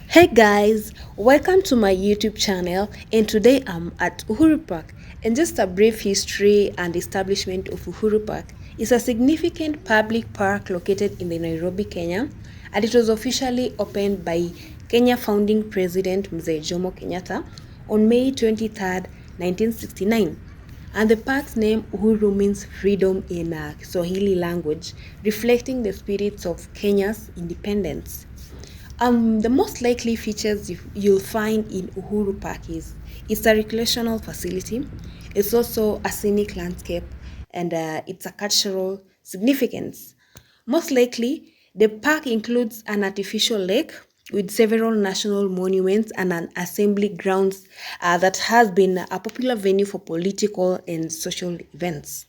Hey guys, welcome to my YouTube channel, and today I'm at Uhuru Park. And just a brief history and establishment of Uhuru Park is a significant public park located in the Nairobi, Kenya, and it was officially opened by Kenya founding president Mzee Jomo Kenyatta on May 23rd, 1969. And the park's name Uhuru means freedom in Swahili language, reflecting the spirits of Kenya's independence. The most likely features you'll find in Uhuru Park is it's a recreational facility. It's also a scenic landscape, and it's a cultural significance. Most likely, the park includes an artificial lake with several national monuments and an assembly grounds that has been a popular venue for political and social events.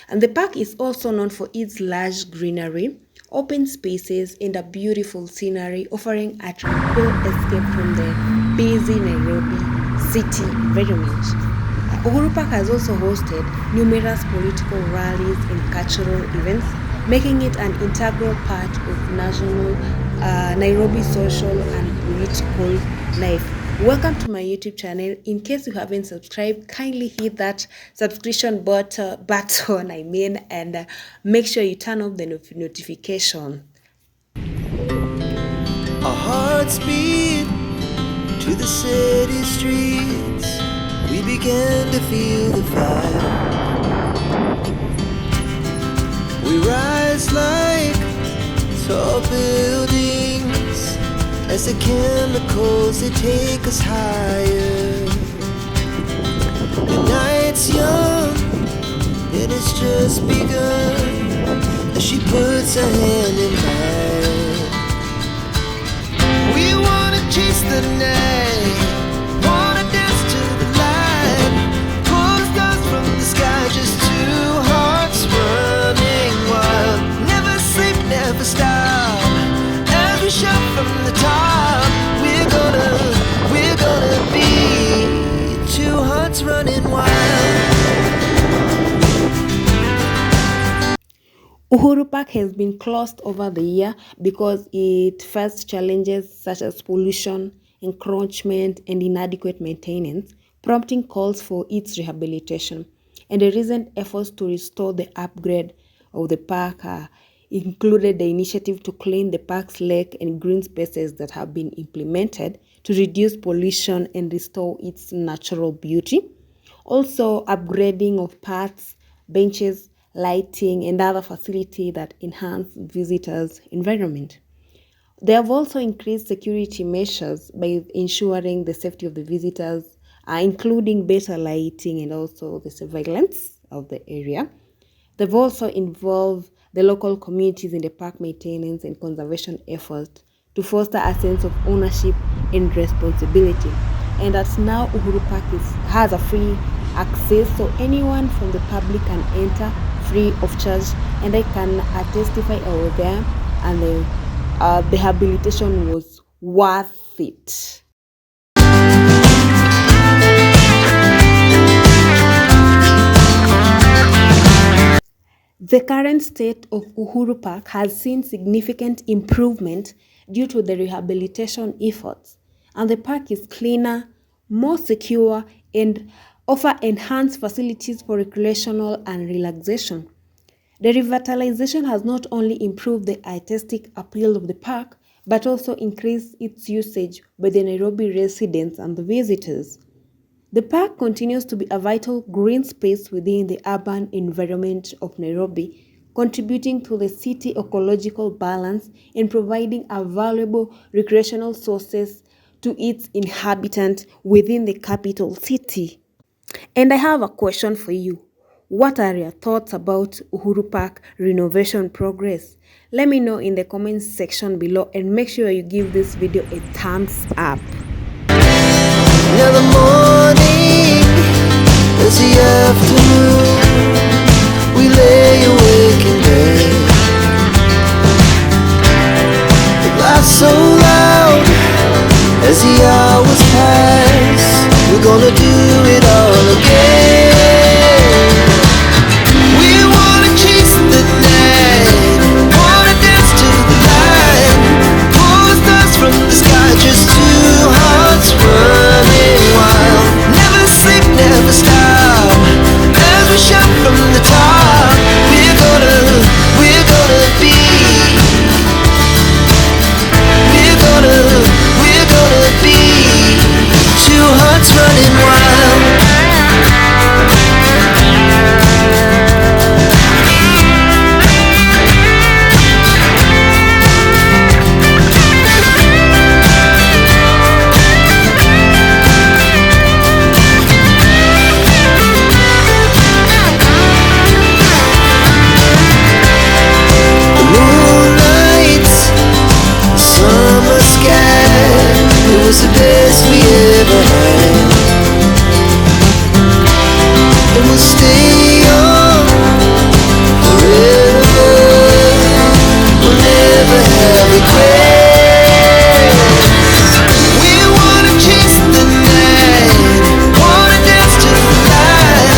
And the park is also known for its large greenery, open spaces, and a beautiful scenery, offering a tranquil escape from the busy Nairobi city environment. Uhuru Park has also hosted numerous political rallies and cultural events, making it an integral part of national Nairobi social and political life. Welcome to my YouTube channel. In case you haven't subscribed, kindly hit that subscription button, and make sure you turn off the notification. Our hearts beat to the city streets. We began to feel the fire. We rise like tall buildings as the chemicals they take us higher. The night's young and it's just begun as she puts her hand in mine. We wanna chase the night, wanna dance to the light, pull stars from the sky, just two hearts running wild. Never sleep, never stop, as we shout from the top. We're gonna be two hearts running wild. Uhuru Park has been closed over the year because it faced challenges such as pollution, encroachment, and inadequate maintenance, prompting calls for its rehabilitation. And the recent efforts to restore the upgrade of the park included the initiative to clean the park's lake and green spaces that have been implemented to reduce pollution and restore its natural beauty. Also, upgrading of paths, benches, lighting, and other facilities that enhance visitors' environment. They have also increased security measures by ensuring the safety of the visitors, including better lighting and also the surveillance of the area. They've also involved the local communities in the park maintenance and conservation efforts to foster a sense of ownership and responsibility. And that now Uhuru Park has a free access, so anyone from the public can enter free of charge, and I can testify over there, and the rehabilitation was worth it. The current state of Uhuru Park has seen significant improvement due to the rehabilitation efforts, and the park is cleaner, more secure, and offer enhanced facilities for recreational and relaxation. The revitalization has not only improved the artistic appeal of the park, but also increased its usage by the Nairobi residents and the visitors. The park continues to be a vital green space within the urban environment of Nairobi, contributing to the city ecological balance and providing a valuable recreational sources to its inhabitants within the capital city. And I have a question for you. What are your thoughts about Uhuru Park renovation progress? Let me know in the comments section below and make sure you give this video a thumbs up. Now the morning is the afternoon. We lay awake in bed. It laughs so loud as the hours pass. We're gonna do it all again. We wanna chase the night, wanna dance to the light, pull the stars from the sky, just two hearts running wild. Never sleep, never stop, as we shout from the top. We're gonna be, we're gonna be two hearts running wild. The moonlight, summer sky, it was the best we ever had. And we'll stay on forever. We'll never have regrets. We wanna chase the night, wanna dance to the light,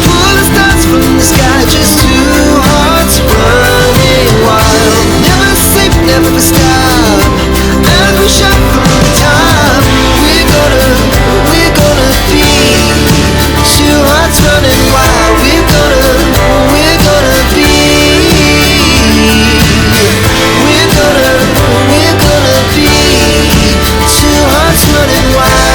pull the stars from the sky, just two hearts running wild. Never sleep, never stop, as we shout from the top. We're gonna be two hearts running wild. We're gonna be, we're gonna be two hearts running wild.